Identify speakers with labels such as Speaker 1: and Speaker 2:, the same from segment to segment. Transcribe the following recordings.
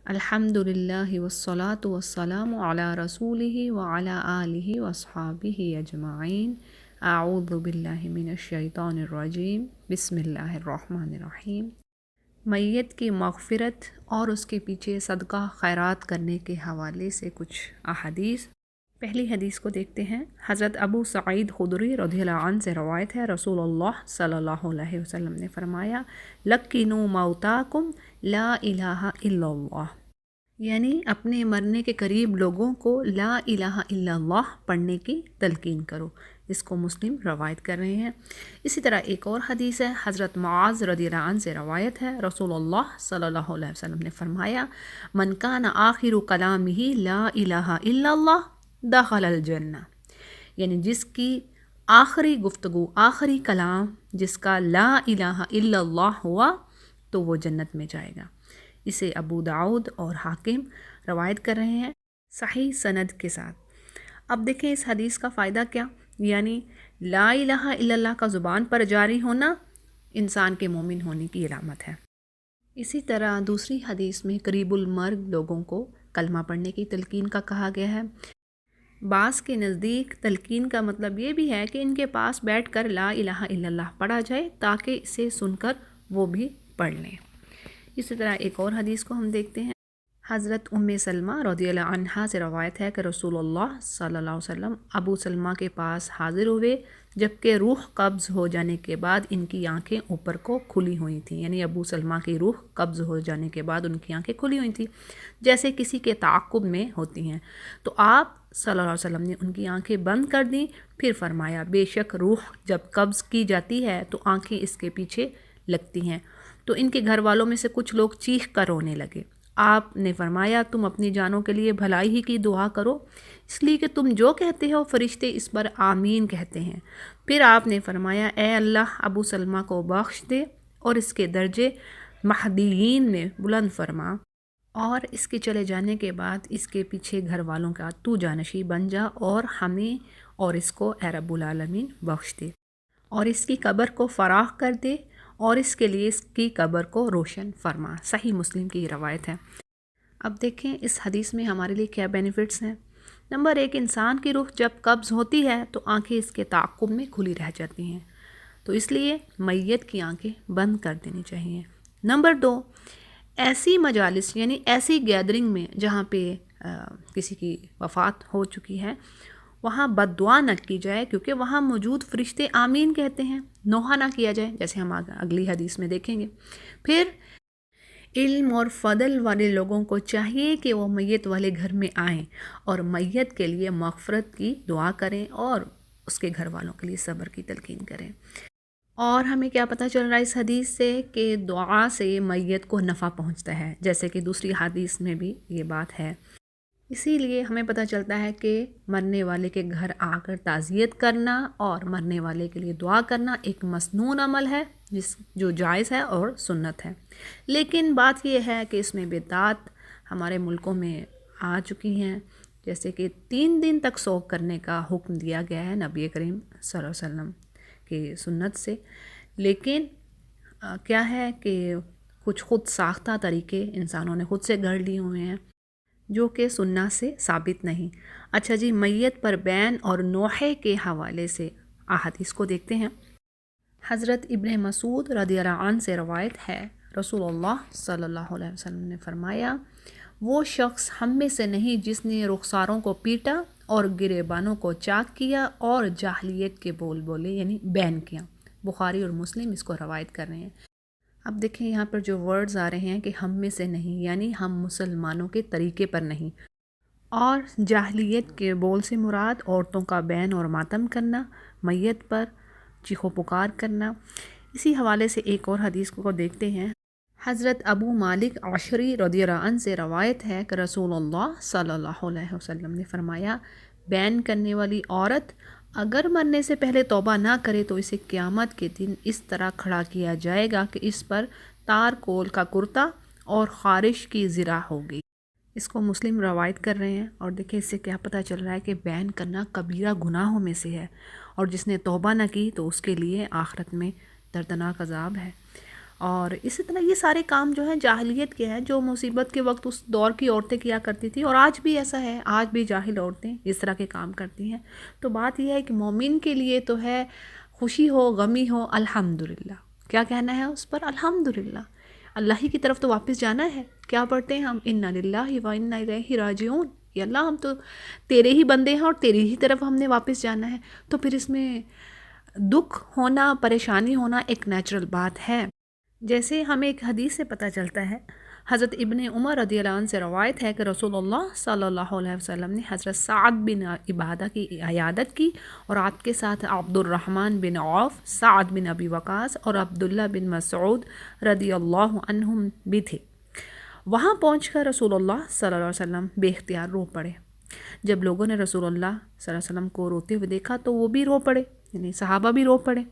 Speaker 1: الحمد للہ والصلاة والسلام علی رسولہ وعلی آلہ واصحابہ اجمعین۔ اعوذ باللہ من الشیطان الرجیم، بسم اللہ الرحمن الرحیم۔ میت کی مغفرت اور اس کے پیچھے صدقہ خیرات کرنے کے حوالے سے کچھ احادیث۔ پہلی حدیث کو دیکھتے ہیں۔ حضرت ابو سعید خدری رضی اللہ عنہ سے روایت ہے، رسول اللہ صلی اللہ علیہ وسلم نے فرمایا، لَقِّنُوا مَوْتَاكُمْ لا الہ الا اللہ، یعنی اپنے مرنے کے قریب لوگوں کو لا الہ الا اللہ پڑھنے کی تلقین کرو۔ اس کو مسلم روایت کر رہے ہیں۔ اسی طرح ایک اور حدیث ہے، حضرت معاذ رضی اللہ عنہ سے روایت ہے، رسول اللہ صلی اللہ علیہ وسلم نے فرمایا، من کان آخر کلامہ لا الہ الا اللہ دخل الجنہ، یعنی جس کی آخری گفتگو، آخری کلام جس کا لا الہ الا اللہ ہوا تو وہ جنت میں جائے گا۔ اسے ابو داؤد اور حاکم روایت کر رہے ہیں صحیح سند کے ساتھ۔ اب دیکھیں اس حدیث کا فائدہ کیا، یعنی لا الہ الا اللہ کا زبان پر جاری ہونا انسان کے مومن ہونے کی علامت ہے۔ اسی طرح دوسری حدیث میں قریب المرگ لوگوں کو کلمہ پڑھنے کی تلقین کا کہا گیا ہے۔ بعض کے نزدیک تلقین کا مطلب یہ بھی ہے کہ ان کے پاس بیٹھ کر لا الہ الا اللہ پڑھا جائے تاکہ اسے سن کر وہ بھی پڑھ لیں۔ اسی طرح ایک اور حدیث کو ہم دیکھتے ہیں۔ حضرت ام سلمہ رضی اللہ عنہا سے روایت ہے کہ رسول اللہ صلی اللہ علیہ وسلم ابو سلمہ کے پاس حاضر ہوئے جبکہ روح قبض ہو جانے کے بعد ان کی آنکھیں اوپر کو کھلی ہوئی تھیں، یعنی ابو سلمہ کی روح قبض ہو جانے کے بعد ان کی آنکھیں کھلی ہوئی تھیں جیسے کسی کے تعاقب میں ہوتی ہیں۔ تو آپ صلی اللہ علیہ وسلم نے ان کی آنکھیں بند کر دیں، پھر فرمایا، بے شک روح جب قبض کی جاتی ہے تو آنکھیں اس کے پیچھے لگتی ہیں۔ تو ان کے گھر والوں میں سے کچھ لوگ چیخ کر رونے لگے۔ آپ نے فرمایا، تم اپنی جانوں کے لیے بھلائی ہی کی دعا کرو، اس لیے کہ تم جو کہتے ہو فرشتے اس پر آمین کہتے ہیں۔ پھر آپ نے فرمایا، اے اللہ ابو سلمہ کو بخش دے اور اس کے درجے مہدیین میں بلند فرما، اور اس کے چلے جانے کے بعد اس کے پیچھے گھر والوں کا تو جانشی بن جا، اور ہمیں اور اس کو اے رب العالمین بخش دے، اور اس کی قبر کو فراخ کر دے، اور اس کے لیے اس کی قبر کو روشن فرما۔ صحیح مسلم کی روایت ہے۔ اب دیکھیں اس حدیث میں ہمارے لیے کیا بینیفٹس ہیں۔ نمبر 1، انسان کی روح جب قبض ہوتی ہے تو آنکھیں اس کے تعاقب میں کھلی رہ جاتی ہیں، تو اس لیے میت کی آنکھیں بند کر دینی چاہیے۔ نمبر 2، ایسی مجالس یعنی ایسی گیدرنگ میں جہاں پہ کسی کی وفات ہو چکی ہے، وہاں بد دعا نہ کی جائے، کیونکہ وہاں موجود فرشتے آمین کہتے ہیں۔ نوحہ نہ کیا جائے، جیسے ہم اگلی حدیث میں دیکھیں گے۔ پھر علم اور فضل والے لوگوں کو چاہیے کہ وہ میت والے گھر میں آئیں اور میت کے لیے مغفرت کی دعا کریں اور اس کے گھر والوں کے لیے صبر کی تلقین کریں۔ اور ہمیں کیا پتہ چل رہا ہے اس حدیث سے کہ دعا سے میت کو نفع پہنچتا ہے، جیسے کہ دوسری حدیث میں بھی یہ بات ہے۔ اسی لیے ہمیں پتہ چلتا ہے کہ مرنے والے کے گھر آ کر تعزیت کرنا اور مرنے والے کے لیے دعا کرنا ایک مسنون عمل ہے جو جائز ہے اور سنت ہے۔ لیکن بات یہ ہے کہ اس میں بدعات ہمارے ملکوں میں آ چکی ہیں، جیسے کہ 3 دن تک سوگ کرنے کا حکم دیا گیا ہے نبی کریم صلی اللہ علیہ وسلم کی سنت سے، لیکن کیا ہے کہ کچھ خود ساختہ طریقے انسانوں نے خود سے گھڑ لیے ہوئے ہیں جو کہ سنت سے ثابت نہیں۔ اچھا جی، میت پر بین اور نوحے کے حوالے سے احادیث کو دیکھتے ہیں۔ حضرت ابن مسعود رضی اللہ عنہ سے روایت ہے، رسول اللہ صلی اللہ علیہ وسلم نے فرمایا، وہ شخص ہم میں سے نہیں جس نے رخساروں کو پیٹا اور گریبانوں کو چاک کیا اور جاہلیت کے بول بولے، یعنی بین کیا۔ بخاری اور مسلم اس کو روایت کر رہے ہیں۔ اب دیکھیں یہاں پر جو ورڈز آ رہے ہیں کہ ہم میں سے نہیں، یعنی ہم مسلمانوں کے طریقے پر نہیں، اور جاہلیت کے بول سے مراد عورتوں کا بین اور ماتم کرنا، میت پر چیخ و پکار کرنا۔ اسی حوالے سے ایک اور حدیث کو دیکھتے ہیں۔ حضرت ابو مالک عشری رضی اللہ عنہ سے روایت ہے کہ رسول اللہ صلی اللہ علیہ وسلم نے فرمایا، بین کرنے والی عورت اگر مرنے سے پہلے توبہ نہ کرے تو اسے قیامت کے دن اس طرح کھڑا کیا جائے گا کہ اس پر تار کول کا کرتا اور خارش کی زرہ ہوگی۔ اس کو مسلم روایت کر رہے ہیں۔ اور دیکھیں اس سے کیا پتہ چل رہا ہے کہ بین کرنا کبیرہ گناہوں میں سے ہے، اور جس نے توبہ نہ کی تو اس کے لیے آخرت میں دردناک عذاب ہے۔ اور اسی طرح یہ سارے کام جو ہیں جاہلیت کے ہیں، جو مصیبت کے وقت اس دور کی عورتیں کیا کرتی تھیں، اور آج بھی ایسا ہے، آج بھی جاہل عورتیں اس طرح کے کام کرتی ہیں۔ تو بات یہ ہے کہ مومن کے لیے تو ہے خوشی ہو غمی ہو الحمدللہ، کیا کہنا ہے اس پر؟ الحمدللہ، اللہ ہی کی طرف تو واپس جانا ہے۔ کیا پڑھتے ہیں ہم؟ انا للہ و انا الیہ راجعون، یا اللہ ہم تو تیرے ہی بندے ہیں اور تیری ہی طرف ہم نے واپس جانا ہے۔ تو پھر اس میں دکھ ہونا، پریشانی ہونا ایک نیچرل بات ہے۔ جیسے ہمیں ایک حدیث سے پتہ چلتا ہے، حضرت ابن عمر رضی اللہ عنہ سے روایت ہے کہ رسول اللہ صلی اللہ علیہ وسلم نے حضرت سعد بن عبادہ کی عیادت کی، اور آپ کے ساتھ عبد الرحمن بن عوف، سعد بن ابی وقاص اور عبداللہ بن مسعود رضی اللہ عنہم بھی تھے۔ وہاں پہنچ کر رسول اللہ صلی اللہ علیہ وسلم بے اختیار رو پڑے۔ جب لوگوں نے رسول اللہ صلی اللہ علیہ وسلم کو روتے ہوئے دیکھا تو وہ بھی رو پڑے، یعنی صحابہ بھی رو پڑے۔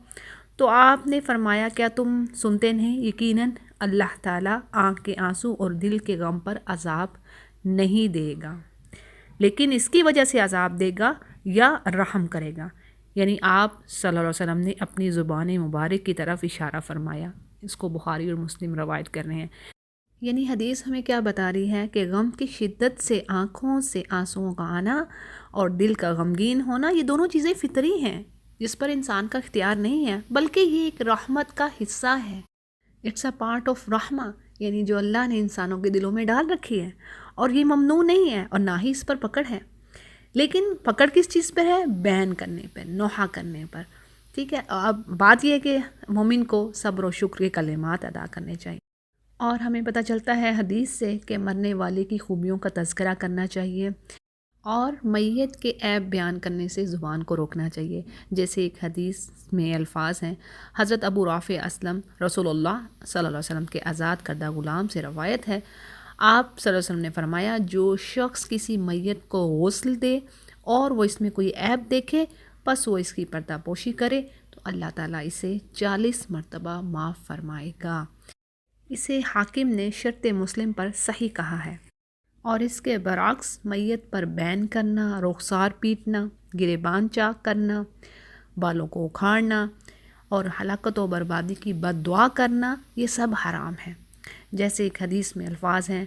Speaker 1: تو آپ نے فرمایا، کیا تم سنتے نہیں؟ یقیناً اللہ تعالیٰ آنکھ کے آنسو اور دل کے غم پر عذاب نہیں دے گا، لیکن اس کی وجہ سے عذاب دے گا یا رحم کرے گا۔ یعنی آپ صلی اللہ علیہ وسلم نے اپنی زبان مبارک کی طرف اشارہ فرمایا۔ اس کو بخاری اور مسلم روایت کر رہے ہیں۔ یعنی حدیث ہمیں کیا بتا رہی ہے کہ غم کی شدت سے آنکھوں سے آنسوؤں کا آنا اور دل کا غمگین ہونا، یہ دونوں چیزیں فطری ہیں، جس پر انسان کا اختیار نہیں ہے، بلکہ یہ ایک رحمت کا حصہ ہے۔ اٹس اے پارٹ آف رحمہ، یعنی جو اللہ نے انسانوں کے دلوں میں ڈال رکھی ہے، اور یہ ممنوع نہیں ہے اور نہ ہی اس پر پکڑ ہے۔ لیکن پکڑ کس چیز پر ہے؟ بین کرنے پر، نوحہ کرنے پر، ٹھیک ہے۔ اب بات یہ ہے کہ مومن کو صبر و شکر کے کلمات ادا کرنے چاہیے، اور ہمیں پتہ چلتا ہے حدیث سے کہ مرنے والے کی خوبیوں کا تذکرہ کرنا چاہیے، اور میت کے عیب بیان کرنے سے زبان کو روکنا چاہیے۔ جیسے ایک حدیث میں الفاظ ہیں، حضرت ابو رافع اسلم رسول اللہ صلی اللہ علیہ وسلم کے آزاد کردہ غلام سے روایت ہے، آپ صلی اللہ علیہ وسلم نے فرمایا، جو شخص کسی میت کو غسل دے اور وہ اس میں کوئی عیب دیکھے، پس وہ اس کی پردہ پوشی کرے تو اللہ تعالیٰ اسے 40 مرتبہ معاف فرمائے گا۔ اسے حاکم نے شرط مسلم پر صحیح کہا ہے۔ اور اس کے برعکس میت پر بین کرنا، رخسار پیٹنا، گریبان چاک کرنا، بالوں کو اکھاڑنا اور ہلاکت و بربادی کی بد دعا کرنا، یہ سب حرام ہے۔ جیسے ایک حدیث میں الفاظ ہیں،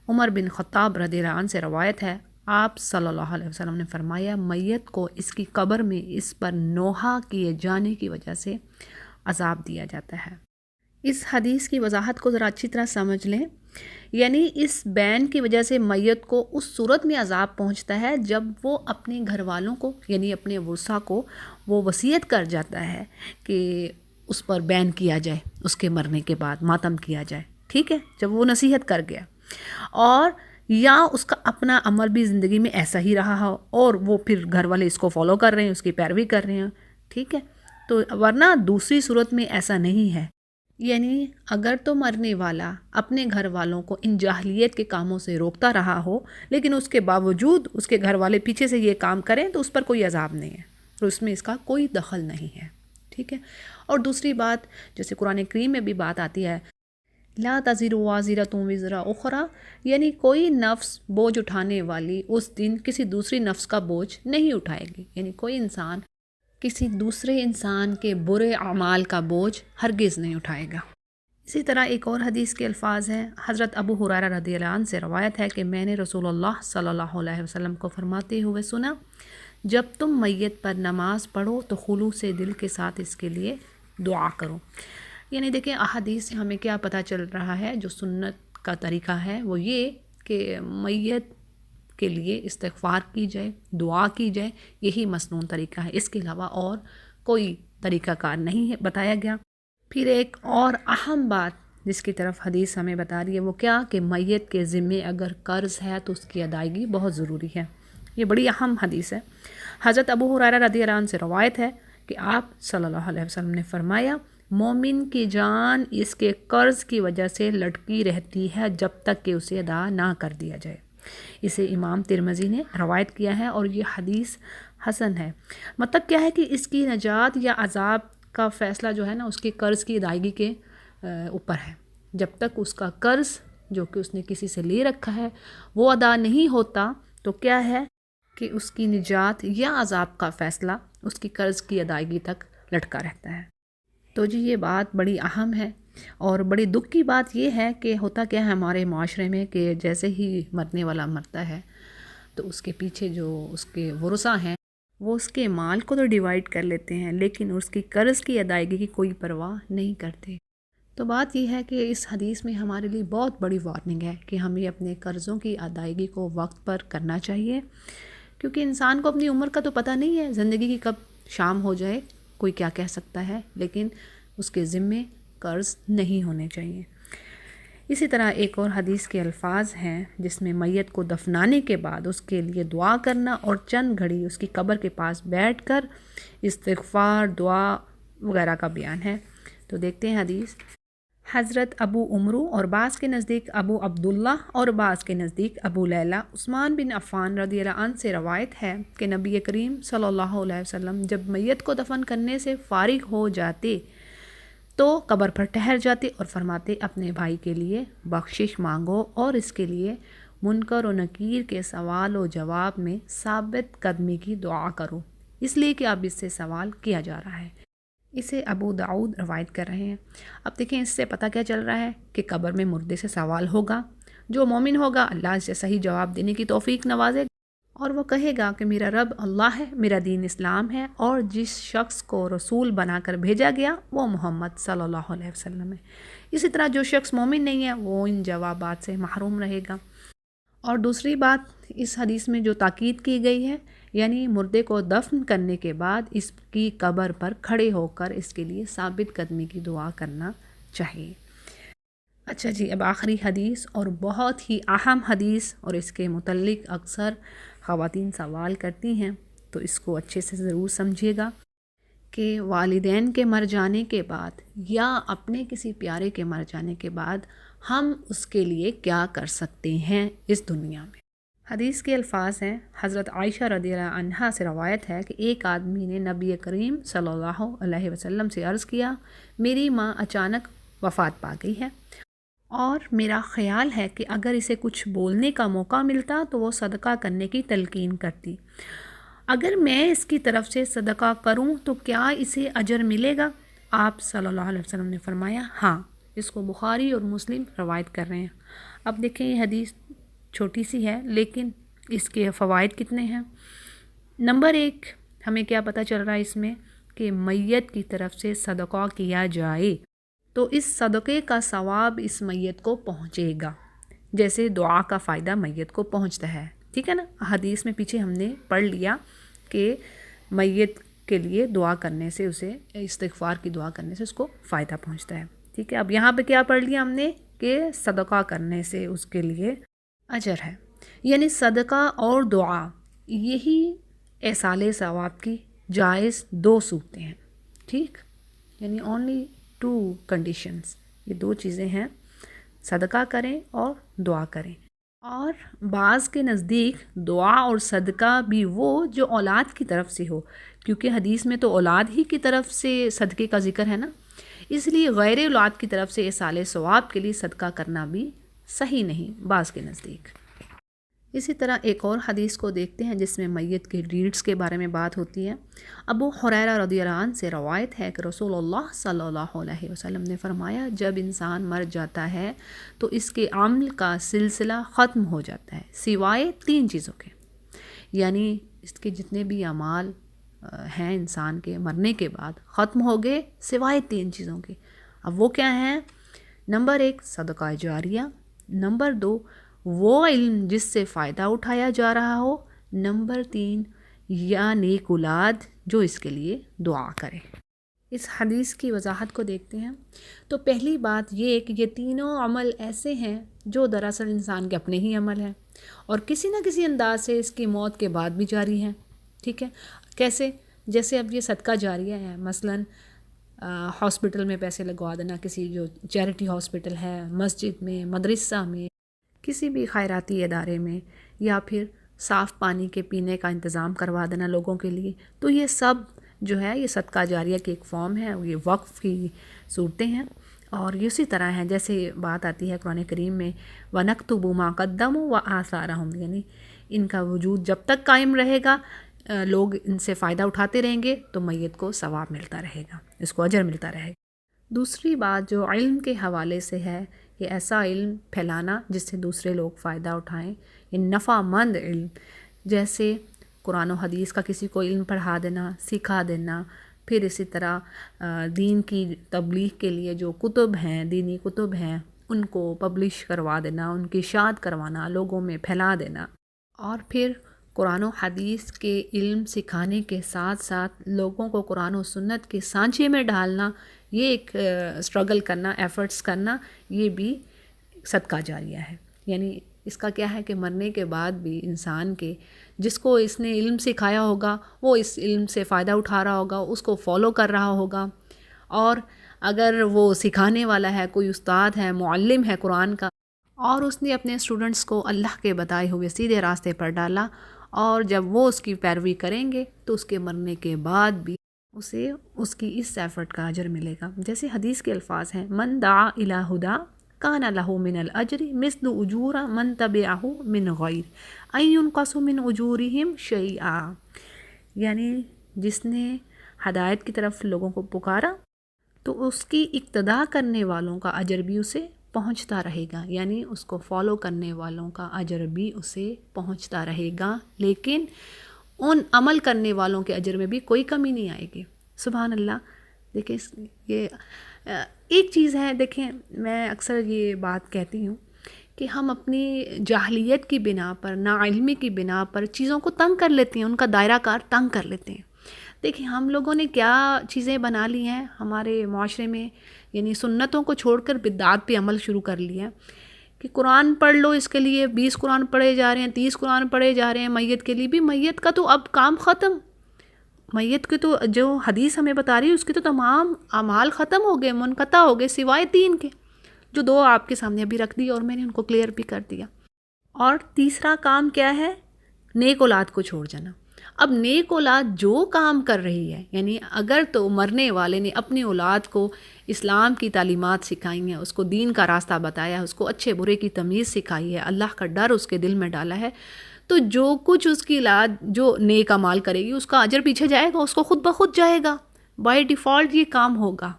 Speaker 1: عمر بن خطاب رضی اللہ عنہ سے روایت ہے، آپ صلی اللہ علیہ وسلم نے فرمایا، میت کو اس کی قبر میں اس پر نوحہ کیے جانے کی وجہ سے عذاب دیا جاتا ہے۔ اس حدیث کی وضاحت کو ذرا اچھی طرح سمجھ لیں، یعنی اس بین کی وجہ سے میت کو اس صورت میں عذاب پہنچتا ہے جب وہ اپنے گھر والوں کو، یعنی اپنے ورثہ کو، وہ وصیت کر جاتا ہے کہ اس پر بین کیا جائے، اس کے مرنے کے بعد ماتم کیا جائے، ٹھیک ہے، جب وہ نصیحت کر گیا، اور یا اس کا اپنا عمل بھی زندگی میں ایسا ہی رہا ہو اور وہ پھر گھر والے اس کو فالو کر رہے ہیں، اس کی پیروی کر رہے ہیں، ٹھیک ہے۔ تو ورنہ دوسری صورت میں ایسا نہیں ہے۔ یعنی اگر تو مرنے والا اپنے گھر والوں کو ان جاہلیت کے کاموں سے روکتا رہا ہو، لیکن اس کے باوجود اس کے گھر والے پیچھے سے یہ کام کریں، تو اس پر کوئی عذاب نہیں ہے، اور اس میں اس کا کوئی دخل نہیں ہے، ٹھیک ہے۔ اور دوسری بات، جیسے قرآن کریم میں بھی بات آتی ہے، لا تزر وازرۃ وزر اخری، یعنی کوئی نفس بوجھ اٹھانے والی اس دن کسی دوسری نفس کا بوجھ نہیں اٹھائے گی، یعنی کوئی انسان کسی دوسرے انسان کے برے اعمال کا بوجھ ہرگز نہیں اٹھائے گا۔ اسی طرح ایک اور حدیث کے الفاظ ہیں، حضرت ابو ہریرہ رضی اللہ عنہ سے روایت ہے کہ میں نے رسول اللہ صلی اللہ علیہ وسلم کو فرماتے ہوئے سنا، جب تم میت پر نماز پڑھو تو خلوص دل کے ساتھ اس کے لیے دعا کرو۔ یعنی دیکھیں احادیث سے ہمیں کیا پتہ چل رہا ہے، جو سنت کا طریقہ ہے وہ یہ کہ میت کے لیے استغفار کی جائے، دعا کی جائے، یہی مسنون طریقہ ہے، اس کے علاوہ اور کوئی طریقہ کار نہیں ہے بتایا گیا۔ پھر ایک اور اہم بات جس کی طرف حدیث ہمیں بتا رہی ہے، وہ کیا کہ میت کے ذمے اگر قرض ہے تو اس کی ادائیگی بہت ضروری ہے۔ یہ بڑی اہم حدیث ہے۔ حضرت ابو ہریرہ رضی اللہ عنہ سے روایت ہے کہ آپ صلی اللہ علیہ وسلم نے فرمایا، مومن کی جان اس کے قرض کی وجہ سے لٹکی رہتی ہے جب تک کہ اسے ادا نہ کر دیا جائے۔ اسے امام ترمذی نے روایت کیا ہے، اور یہ حدیث حسن ہے۔ مطلب کیا ہے کہ اس کی نجات یا عذاب کا فیصلہ جو ہے نا، اس کے قرض کی ادائیگی کے اوپر ہے۔ جب تک اس کا قرض جو کہ اس نے کسی سے لے رکھا ہے وہ ادا نہیں ہوتا، تو کیا ہے کہ اس کی نجات یا عذاب کا فیصلہ اس کی قرض کی ادائیگی تک لٹکا رہتا ہے۔ تو جی یہ بات بڑی اہم ہے اور بڑی دکھ کی بات یہ ہے کہ ہوتا کیا ہے ہمارے معاشرے میں کہ جیسے ہی مرنے والا مرتا ہے تو اس کے پیچھے جو اس کے ورثاء ہیں وہ اس کے مال کو تو ڈیوائیڈ کر لیتے ہیں، لیکن اس کی قرض کی ادائیگی کی کوئی پرواہ نہیں کرتے۔ تو بات یہ ہے کہ اس حدیث میں ہمارے لیے بہت بڑی وارننگ ہے کہ ہمیں اپنے قرضوں کی ادائیگی کو وقت پر کرنا چاہیے، کیونکہ انسان کو اپنی عمر کا تو پتہ نہیں ہے، زندگی کی کب شام ہو جائے کوئی کیا کہہ سکتا ہے، لیکن اس کے ذمے قرض نہیں ہونے چاہیے۔ اسی طرح ایک اور حدیث کے الفاظ ہیں جس میں میت کو دفنانے کے بعد اس کے لیے دعا کرنا اور چند گھڑی اس کی قبر کے پاس بیٹھ کر استغفار، دعا وغیرہ کا بیان ہے۔ تو دیکھتے ہیں حدیث۔ حضرت ابو عمرو اور بعض کے نزدیک ابو عبداللہ اور بعض کے نزدیک ابو لیلہ عثمان بن عفان رضی اللہ عنہ سے روایت ہے کہ نبی کریم صلی اللہ علیہ وسلم جب میت کو دفن کرنے سے فارغ ہو جاتے تو قبر پر ٹھہر جاتے اور فرماتے اپنے بھائی کے لیے بخشش مانگو اور اس کے لیے منکر و نکیر کے سوال و جواب میں ثابت قدمی کی دعا کرو، اس لیے کہ اب اس سے سوال کیا جا رہا ہے۔ اسے ابو داؤد روایت کر رہے ہیں۔ اب دیکھیں اس سے پتہ کیا چل رہا ہے کہ قبر میں مردے سے سوال ہوگا، جو مومن ہوگا اللہ اسے صحیح جواب دینے کی توفیق نوازے اور وہ کہے گا کہ میرا رب اللہ ہے، میرا دین اسلام ہے، اور جس شخص کو رسول بنا کر بھیجا گیا وہ محمد صلی اللہ علیہ وسلم ہے۔ اسی طرح جو شخص مومن نہیں ہے وہ ان جوابات سے محروم رہے گا۔ اور دوسری بات اس حدیث میں جو تاکید کی گئی ہے، یعنی مردے کو دفن کرنے کے بعد اس کی قبر پر کھڑے ہو کر اس کے لیے ثابت قدمی کی دعا کرنا چاہیے۔ اچھا جی، اب آخری حدیث اور بہت ہی اہم حدیث، اور اس کے متعلق اکثر خواتین سوال کرتی ہیں، تو اس کو اچھے سے ضرور سمجھیے گا کہ والدین کے مر جانے کے بعد یا اپنے کسی پیارے کے مر جانے کے بعد ہم اس کے لیے کیا کر سکتے ہیں اس دنیا میں۔ حدیث کے الفاظ ہیں، حضرت عائشہ رضی اللہ عنہا سے روایت ہے کہ ایک آدمی نے نبی کریم صلی اللہ علیہ وسلم سے عرض کیا، میری ماں اچانک وفات پا گئی ہے اور میرا خیال ہے کہ اگر اسے کچھ بولنے کا موقع ملتا تو وہ صدقہ کرنے کی تلقین کرتی، اگر میں اس کی طرف سے صدقہ کروں تو کیا اسے اجر ملے گا؟ آپ صلی اللہ علیہ وسلم نے فرمایا ہاں۔ اس کو بخاری اور مسلم روایت کر رہے ہیں۔ اب دیکھیں یہ حدیث چھوٹی سی ہے لیکن اس کے فوائد کتنے ہیں۔ نمبر 1، ہمیں کیا پتہ چل رہا ہے اس میں کہ میت کی طرف سے صدقہ کیا جائے تو اس صدقے کا ثواب اس میت کو پہنچے گا، جیسے دعا کا فائدہ میت کو پہنچتا ہے، ٹھیک ہے نا۔ حدیث میں پیچھے ہم نے پڑھ لیا کہ میت کے لیے دعا کرنے سے، اسے استغفار کی دعا کرنے سے اس کو فائدہ پہنچتا ہے، ٹھیک ہے۔ اب یہاں پہ کیا پڑھ لیا ہم نے کہ صدقہ کرنے سے اس کے لیے اجر ہے، یعنی صدقہ اور دعا یہی ایصال ثواب کی جائز 2 صورتیں ہیں، ٹھیک، یعنی اونلی 2 کنڈیشنز، یہ 2 چیزیں ہیں، صدقہ کریں اور دعا کریں۔ اور بعض کے نزدیک دعا اور صدقہ بھی وہ جو اولاد کی طرف سے ہو، کیونکہ حدیث میں تو اولاد ہی کی طرف سے صدقے کا ذکر ہے نا، اس لیے غیر اولاد کی طرف سے ایصال ثواب کے لیے صدقہ کرنا بھی صحیح نہیں بعض کے نزدیک۔ اسی طرح ایک اور حدیث کو دیکھتے ہیں جس میں میت کے ڈیڈز کے بارے میں بات ہوتی ہے۔ ابو ہریرہ رضی اللہ عنہ سے روایت ہے کہ رسول اللہ صلی اللہ علیہ وسلم نے فرمایا، جب انسان مر جاتا ہے تو اس کے عمل کا سلسلہ ختم ہو جاتا ہے سوائے 3 چیزوں کے، یعنی اس کے جتنے بھی اعمال ہیں انسان کے مرنے کے بعد ختم ہو گئے سوائے 3 چیزوں کے۔ اب وہ کیا ہیں؟ نمبر 1 صدقہ جاریہ، نمبر 2 وہ علم جس سے فائدہ اٹھایا جا رہا ہو، نمبر 3 یا نیک اولاد جو اس کے لیے دعا کرے۔ اس حدیث کی وضاحت کو دیکھتے ہیں تو پہلی بات یہ کہ یہ تینوں عمل ایسے ہیں جو دراصل انسان کے اپنے ہی عمل ہیں اور کسی نہ کسی انداز سے اس کی موت کے بعد بھی جاری ہیں، ٹھیک ہے۔ کیسے؟ جیسے اب یہ صدقہ جاریہ ہے، مثلاً ہاسپٹل میں پیسے لگوا دینا، کسی جو چیریٹی ہاسپٹل ہے، مسجد میں، مدرسہ میں، کسی بھی خیراتی ادارے میں، یا پھر صاف پانی کے پینے کا انتظام کروا دینا لوگوں کے لیے، تو یہ سب جو ہے یہ صدقہ جاریہ کی ایک فارم ہے، یہ وقف کی صورتیں ہیں۔ اور اسی طرح ہیں جیسے بات آتی ہے قرآن کریم میں وَنَكْتُبُ مَا قَدَّمُوا وَآثَارَهُمْ، یعنی ان کا وجود جب تک قائم رہے گا، لوگ ان سے فائدہ اٹھاتے رہیں گے تو میت کو ثواب ملتا رہے گا، اس کو اجر ملتا رہے گا۔ دوسری بات جو علم کے حوالے سے ہے کہ ایسا علم پھیلانا جس سے دوسرے لوگ فائدہ اٹھائیں، یہ نفع مند علم، جیسے قرآن و حدیث کا کسی کو علم پڑھا دینا، سکھا دینا، پھر اسی طرح دین کی تبلیغ کے لیے جو کتب ہیں، دینی کتب ہیں، ان کو پبلش کروا دینا، ان کی اشاعت کروانا، لوگوں میں پھیلا دینا، اور پھر قرآن و حدیث کے علم سکھانے کے ساتھ ساتھ لوگوں کو قرآن و سنت کے سانچے میں ڈالنا، یہ ایک اسٹرگل کرنا، ایفرٹس کرنا، یہ بھی صدقہ جاریہ ہے۔ یعنی اس کا کیا ہے کہ مرنے کے بعد بھی انسان کے جس کو اس نے علم سکھایا ہوگا وہ اس علم سے فائدہ اٹھا رہا ہوگا، اس کو فالو کر رہا ہوگا، اور اگر وہ سکھانے والا ہے، کوئی استاد ہے، معلم ہے قرآن کا، اور اس نے اپنے اسٹوڈنٹس کو اللہ کے بتائے ہوئے سیدھے راستے پر ڈالا، اور جب وہ اس کی پیروی کریں گے تو اس کے مرنے کے بعد بھی اسے اس کی اس ایفرٹ کا اجر ملے گا۔ جیسے حدیث کے الفاظ ہیں، من دعا الی ہدی کان لہ من الاجر مثل اجور من تبعہ من غیر ان ینقص من اجورہم شیئا، یعنی جس نے ہدایت کی طرف لوگوں کو پکارا تو اس کی اقتداء کرنے والوں کا اجر بھی اسے پہنچتا رہے گا، یعنی اس کو فالو کرنے والوں کا اجر بھی اسے پہنچتا رہے گا، لیکن ان عمل کرنے والوں کے اجر میں بھی کوئی کمی نہیں آئے گی۔ سبحان اللہ۔ دیکھیں یہ ایک چیز ہے، دیکھیں میں اکثر یہ بات کہتی ہوں کہ ہم اپنی جاہلیت کی بنا پر، ناعلمی کی بنا پر چیزوں کو تنگ کر لیتے ہیں، ان کا دائرہ کار تنگ کر لیتے ہیں۔ دیکھیں ہم لوگوں نے کیا چیزیں بنا لی ہیں ہمارے معاشرے میں، یعنی سنتوں کو چھوڑ کر بدعات پہ عمل شروع کر لیا ہے کہ قرآن پڑھ لو، اس کے لیے 20 قرآن پڑھے جا رہے ہیں، 30 قرآن پڑھے جا رہے ہیں، میت کے لیے بھی۔ میت کا تو اب کام ختم، میت کے تو جو حدیث ہمیں بتا رہی ہے اس کے تو تمام اعمال ختم ہو گئے، منقطع ہو گئے، سوائے 3 کے، جو 2 آپ کے سامنے ابھی رکھ دی اور میں نے ان کو کلیئر بھی کر دیا۔ اور تیسرا کام کیا ہے؟ نیک اولاد کو چھوڑ جانا۔ اب نیک اولاد جو کام کر رہی ہے، یعنی اگر تو مرنے والے نے اپنی اولاد کو اسلام کی تعلیمات سکھائی ہیں، اس کو دین کا راستہ بتایا ہے، اس کو اچھے برے کی تمیز سکھائی ہے، اللہ کا ڈر اس کے دل میں ڈالا ہے، تو جو کچھ اس کی اولاد جو نیک اعمال کرے گی اس کا اجر پیچھے جائے گا، اس کو خود بخود جائے گا، بائی ڈیفالٹ یہ کام ہوگا۔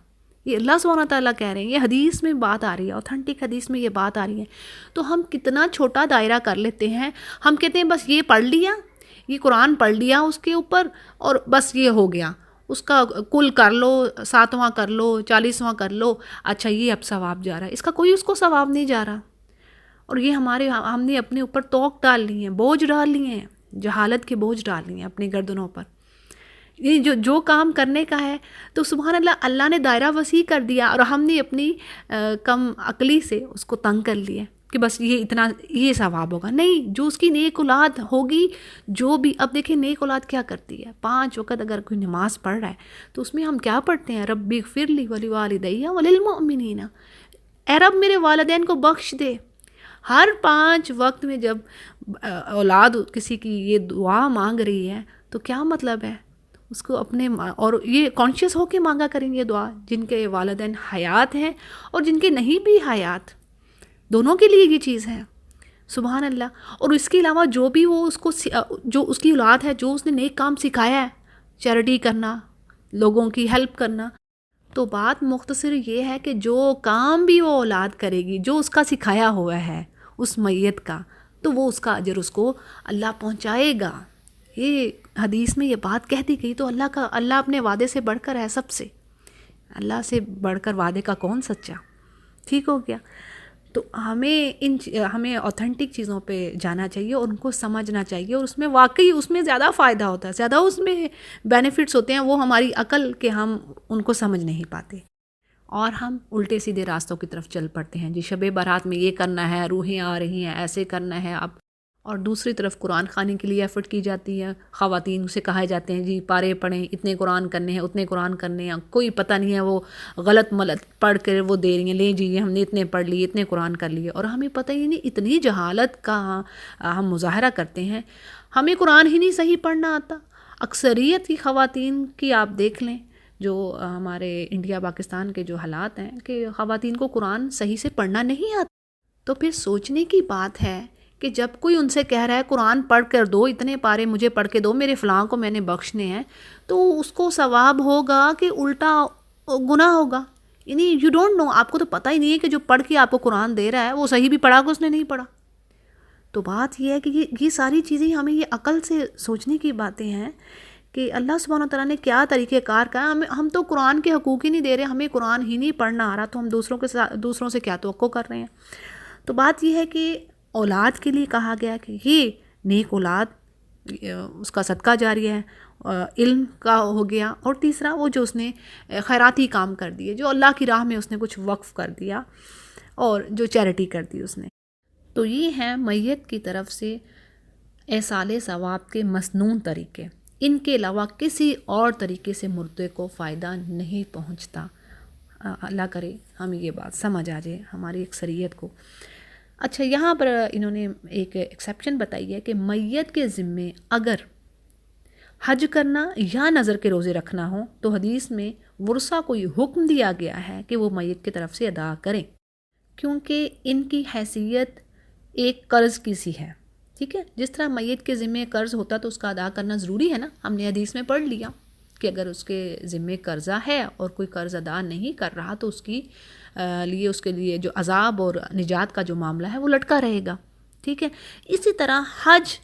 Speaker 1: یہ اللہ سبحانہ تعالیٰ کہہ رہے ہیں، یہ حدیث میں بات آ رہی ہے، اوتھینٹک حدیث میں یہ بات آ رہی ہے۔ تو ہم کتنا چھوٹا دائرہ کر لیتے ہیں، ہم کہتے ہیں بس یہ پڑھ لیا، یہ قرآن پڑھ لیا اس کے اوپر، اور بس یہ ہو گیا، اس کا کل کر لو، 7واں کر لو، 40واں کر لو، اچھا یہ اب ثواب جا رہا ہے، اس کا کوئی اس کو ثواب نہیں جا رہا۔ اور یہ ہم نے اپنے اوپر توق ڈال لی ہیں، بوجھ ڈال لیے ہیں، جہالت کے بوجھ ڈال لیے ہیں اپنی گردنوں پر۔ یہ جو کام کرنے کا ہے تو سبحان اللہ، اللہ نے دائرہ وسیع کر دیا، اور ہم نے اپنی کم عقلی سے اس کو تنگ کر لیا کہ بس یہ اتنا یہ ثواب ہوگا۔ نہیں، جو اس کی نیک اولاد ہوگی، جو بھی، اب دیکھیں نیک اولاد کیا کرتی ہے، 5 وقت اگر کوئی نماز پڑھ رہا ہے تو اس میں ہم کیا پڑھتے ہیں؟ ربی اغفر لی ولوالدی وللمؤمنین، اے رب میرے والدین کو بخش دے۔ ہر 5 وقت میں جب اولاد کسی کی یہ دعا مانگ رہی ہے تو کیا مطلب ہے؟ اس کو اپنے، اور یہ کانشیس ہو کے مانگا کریں گے دعا، جن کے والدین حیات ہیں اور جن کے نہیں بھی حیات، دونوں کے لیے یہ چیز ہے۔ سبحان اللہ۔ اور اس کے علاوہ جو بھی وہ اس کو، جو اس کی اولاد ہے، جو اس نے نیک کام سکھایا ہے، چیریٹی کرنا، لوگوں کی ہیلپ کرنا، تو بات مختصر یہ ہے کہ جو کام بھی وہ اولاد کرے گی، جو اس کا سکھایا ہوا ہے اس میت کا، تو وہ اس کا اجر اس کو اللہ پہنچائے گا۔ یہ حدیث میں یہ بات کہہ دی گئی، تو اللہ اپنے وعدے سے بڑھ کر ہے سب سے، اللہ سے بڑھ کر وعدے کا کون سچا؟ ٹھیک ہو گیا۔ تو ہمیں اوتھینٹک چیزوں پہ جانا چاہیے اور ان کو سمجھنا چاہیے، اور اس میں واقعی اس میں زیادہ فائدہ ہوتا ہے، زیادہ اس میں بینیفٹس ہوتے ہیں، وہ ہماری عقل کے ہم ان کو سمجھ نہیں پاتے، اور ہم الٹے سیدھے راستوں کی طرف چل پڑتے ہیں۔ جی شب برات میں یہ کرنا ہے، روحیں آ رہی ہیں، ایسے کرنا ہے اب، اور دوسری طرف قرآن خوانی کے لیے ایفرٹ کی جاتی ہے، خواتین سے کہا جاتے ہیں جی پارے پڑھیں، اتنے قرآن کرنے ہیں، اتنے قرآن کرنے ہیں، کوئی پتہ نہیں ہے، وہ غلط ملت پڑھ کر وہ دے رہی ہیں، لیں جی یہ ہم نے اتنے پڑھ لیے، اتنے قرآن کر لیے، اور ہمیں پتہ ہی نہیں، اتنی جہالت کا ہم مظاہرہ کرتے ہیں، ہمیں قرآن ہی نہیں صحیح پڑھنا آتا۔ اکثریت کی خواتین کی آپ دیکھ لیں، جو ہمارے انڈیا پاکستان کے جو حالات ہیں کہ خواتین کو قرآن صحیح سے پڑھنا نہیں آتا، تو پھر سوچنے کی بات ہے کہ جب کوئی ان سے کہہ رہا ہے قرآن پڑھ کر دو، اتنے پارے مجھے پڑھ کے دو، میرے فلاں کو میں نے بخشنے ہیں، تو اس کو ثواب ہوگا کہ الٹا گناہ ہوگا؟ یعنی یو ڈونٹ نو، آپ کو تو پتہ ہی نہیں ہے کہ جو پڑھ کے آپ کو قرآن دے رہا ہے وہ صحیح بھی پڑھا کہ اس نے نہیں پڑھا. تو بات یہ ہے کہ یہ ساری چیزیں ہمیں یہ عقل سے سوچنے کی باتیں ہیں کہ اللہ سبحانہ تعالیٰ نے کیا طریقہ کار کا ہے. ہم تو قرآن کے حقوق ہی نہیں دے رہے، ہمیں قرآن ہی نہیں پڑھنا آ رہا، تو ہم دوسروں سے کیا توقع کر رہے ہیں. تو بات یہ ہے کہ اولاد کے لیے کہا گیا کہ یہ نیک اولاد اس کا صدقہ جاریہ ہے، علم کا ہو گیا، اور تیسرا وہ جو اس نے خیراتی کام کر دیے، جو اللہ کی راہ میں اس نے کچھ وقف کر دیا اور جو چیریٹی کر دی اس نے. تو یہ ہیں میت کی طرف سے ایصال ثواب کے مسنون طریقے. ان کے علاوہ کسی اور طریقے سے مردے کو فائدہ نہیں پہنچتا. اللہ کرے ہمیں یہ بات سمجھ آ جائے ہماری اکثریت کو. اچھا، یہاں پر انہوں نے ایک ایکسیپشن بتائی ہے کہ میت کے ذمے اگر حج کرنا یا نظر کے روزے رکھنا ہو تو حدیث میں ورثہ کو یہ حکم دیا گیا ہے کہ وہ میت کی طرف سے ادا کریں، کیونکہ ان کی حیثیت ایک قرض کی سی ہے. ٹھیک ہے، جس طرح میت کے ذمے قرض ہوتا تو اس کا ادا کرنا ضروری ہے نا. ہم نے حدیث میں پڑھ لیا کہ اگر اس کے ذمے قرضہ ہے اور کوئی قرض ادا نہیں کر رہا تو اس کے لیے جو عذاب اور نجات کا جو معاملہ ہے وہ لٹکا رہے گا. ٹھیک ہے، اسی طرح حج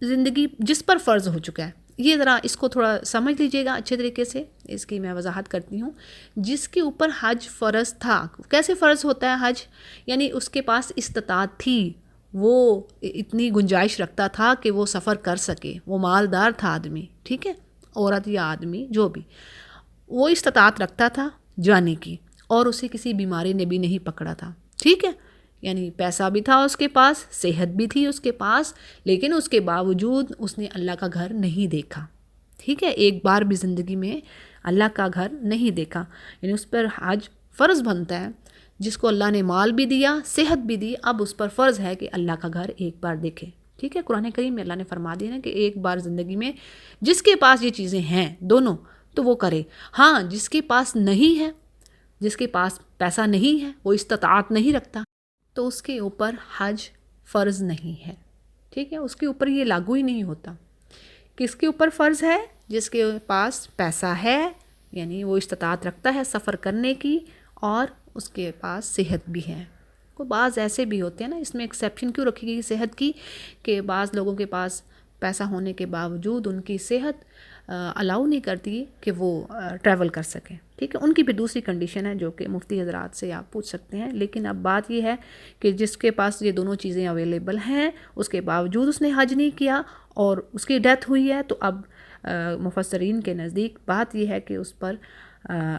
Speaker 1: زندگی جس پر فرض ہو چکا ہے، یہ ذرا اس کو تھوڑا سمجھ لیجئے گا اچھے طریقے سے، اس کی میں وضاحت کرتی ہوں. جس کے اوپر حج فرض تھا، کیسے فرض ہوتا ہے حج؟ یعنی اس کے پاس استطاعت تھی، وہ اتنی گنجائش رکھتا تھا کہ وہ سفر کر سکے، وہ مالدار تھا آدمی. ٹھیک ہے، عورت یا آدمی جو بھی، وہ استطاعت رکھتا تھا جانے کی، اور اسے کسی بیماری نے بھی نہیں پکڑا تھا. ٹھیک ہے، یعنی پیسہ بھی تھا اس کے پاس، صحت بھی تھی اس کے پاس، لیکن اس کے باوجود اس نے اللہ کا گھر نہیں دیکھا. ٹھیک ہے، ایک بار بھی زندگی میں اللہ کا گھر نہیں دیکھا. یعنی اس پر حج فرض بنتا ہے. جس کو اللہ نے مال بھی دیا، صحت بھی دی، اب اس پر فرض ہے کہ اللہ کا گھر ایک بار دیکھے. ٹھیک ہے، قرآن کریم میں اللہ نے فرما دیا نا کہ ایک بار زندگی میں جس کے پاس یہ چیزیں ہیں دونوں تو وہ کرے. ہاں، جس کے پاس نہیں ہے، جس کے پاس پیسہ نہیں ہے، وہ استطاعت نہیں رکھتا، تو اس کے اوپر حج فرض نہیں ہے. ٹھیک ہے، اس کے اوپر یہ لاگو ہی نہیں ہوتا. کس کے اوپر فرض ہے؟ جس کے پاس پیسہ ہے، یعنی وہ استطاعت رکھتا ہے سفر کرنے کی، اور اس کے پاس صحت بھی ہے. کوئی بعض ایسے بھی ہوتے ہیں نا، اس میں ایکسیپشن کیوں رکھی گئی صحت کی، کہ بعض لوگوں کے پاس پیسہ ہونے کے باوجود ان کی صحت الاؤ نہیں کرتی کہ وہ ٹریول کر سکیں. ٹھیک ہے، ان کی بھی دوسری کنڈیشن ہے جو کہ مفتی حضرات سے آپ پوچھ سکتے ہیں. لیکن اب بات یہ ہے کہ جس کے پاس یہ دونوں چیزیں اویلیبل ہیں، اس کے باوجود اس نے حج نہیں کیا اور اس کی ڈیتھ ہوئی ہے، تو اب مفسرین کے نزدیک بات یہ ہے کہ اس پر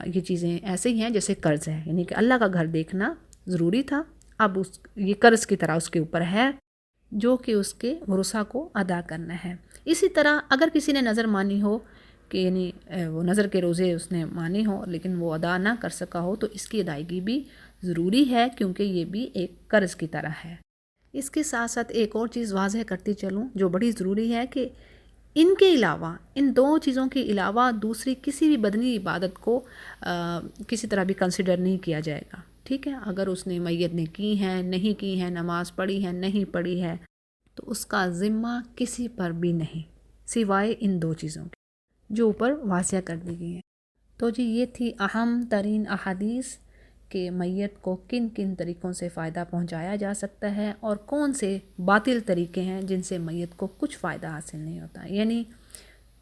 Speaker 1: یہ چیزیں ایسے ہی ہیں جیسے قرض ہے. یعنی کہ اللہ کا گھر دیکھنا ضروری تھا، اب یہ قرض کی طرح اس کے اوپر ہے جو کہ اس کے ورثہ کو ادا کرنا ہے. اسی طرح اگر کسی نے نظر مانی ہو کہ یعنی وہ نظر کے روزے اس نے مانے ہوں لیکن وہ ادا نہ کر سکا ہو، تو اس کی ادائیگی بھی ضروری ہے، کیونکہ یہ بھی ایک قرض کی طرح ہے. اس کے ساتھ ساتھ ایک اور چیز واضح کرتی چلوں جو بڑی ضروری ہے، کہ ان کے علاوہ، ان دو چیزوں کے علاوہ دوسری کسی بھی بدنی عبادت کو کسی طرح بھی کنسیڈر نہیں کیا جائے گا. ٹھیک ہے، اگر اس نے میت نے کی ہیں، نہیں کی ہیں، نماز پڑھی ہے، نہیں پڑھی ہے، تو اس کا ذمہ کسی پر بھی نہیں سوائے ان دو چیزوں کے جو اوپر واضح کر دی گئی ہیں. تو جی یہ تھی اہم ترین احادیث کہ میت کو کن کن طریقوں سے فائدہ پہنچایا جا سکتا ہے اور کون سے باطل طریقے ہیں جن سے میت کو کچھ فائدہ حاصل نہیں ہوتا. یعنی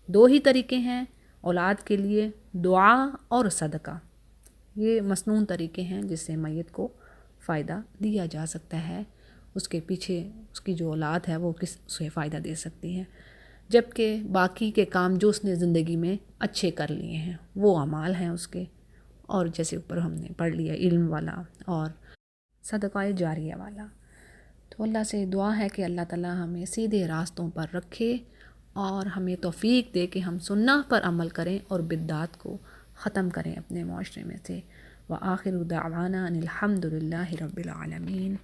Speaker 1: دو ہی طریقے ہیں اولاد کے لیے، دعا اور صدقہ. یہ مسنون طریقے ہیں جس سے میت کو فائدہ دیا جا سکتا ہے. اس کے پیچھے اس کی جو اولاد ہے وہ کس سے فائدہ دے سکتی ہے، جبکہ باقی کے کام جو اس نے زندگی میں اچھے کر لیے ہیں وہ اعمال ہیں اس کے، اور جیسے اوپر ہم نے پڑھ لیا علم والا اور صدقہ جاریہ والا. تو اللہ سے دعا ہے کہ اللہ تعالی ہمیں سیدھے راستوں پر رکھے اور ہمیں توفیق دے کہ ہم سنہ پر عمل کریں اور بدعات کو ختم کریں اپنے معاشرے میں سے. وآخر دعوانا ان الحمد للہ رب العالمین.